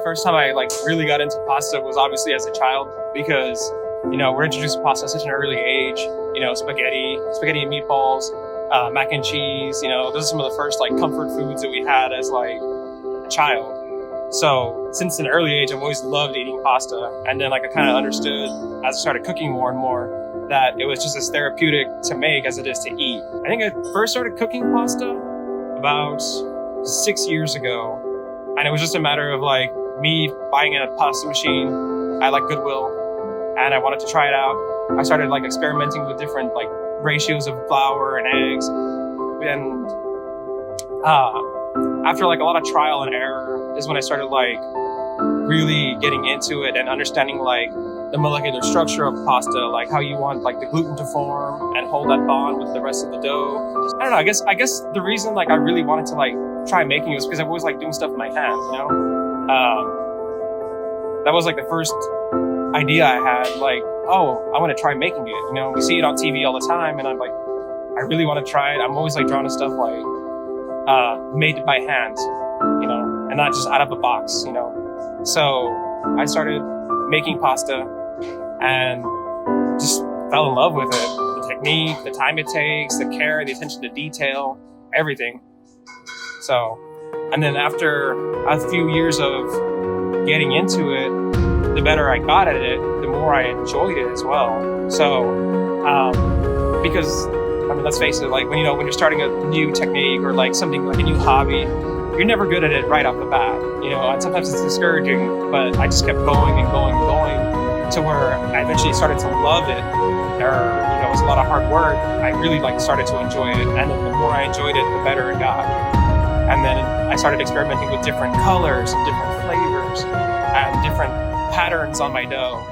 first time I like really got into pasta was obviously as a child because, we're introduced to pasta at such an early age, spaghetti and meatballs, mac and cheese, those are some of the first like comfort foods that we had as like a child. So since an early age, I've always loved eating pasta. And then like I kind of understood as I started cooking more and more that it was just as therapeutic to make as it is to eat. I think I first started cooking pasta about 6 years ago. And it was just a matter of like me buying a pasta machine at like Goodwill, and I wanted to try it out. I started like experimenting with different like ratios of flour and eggs. And after like a lot of trial and error is when I started like really getting into it and understanding like the molecular structure of pasta, like how you want like the gluten to form and hold that bond with the rest of the dough. I don't know, I guess the reason like I really wanted to like try making it was because I always like doing stuff with my hands, that was like the first idea I had, like, oh, I want to try making it. We see it on TV all the time, and I'm like, I really want to try it. I'm always like drawn to stuff like made by hand, and not just out of a box, So I started making pasta and just fell in love with it. The technique, the time it takes, the care, the attention to detail, everything. So, and then after a few years of getting into it, the better I got at it, the more I enjoyed it as well. So, because, let's face it, like when you're starting a new technique or like something like a new hobby, you're never good at it right off the bat, and sometimes it's discouraging, but I just kept going and going and going to where I eventually started to love it. It was a lot of hard work. I really started to enjoy it. And then the more I enjoyed it, the better it got. And then I started experimenting with different colors and different flavors and different patterns on my dough.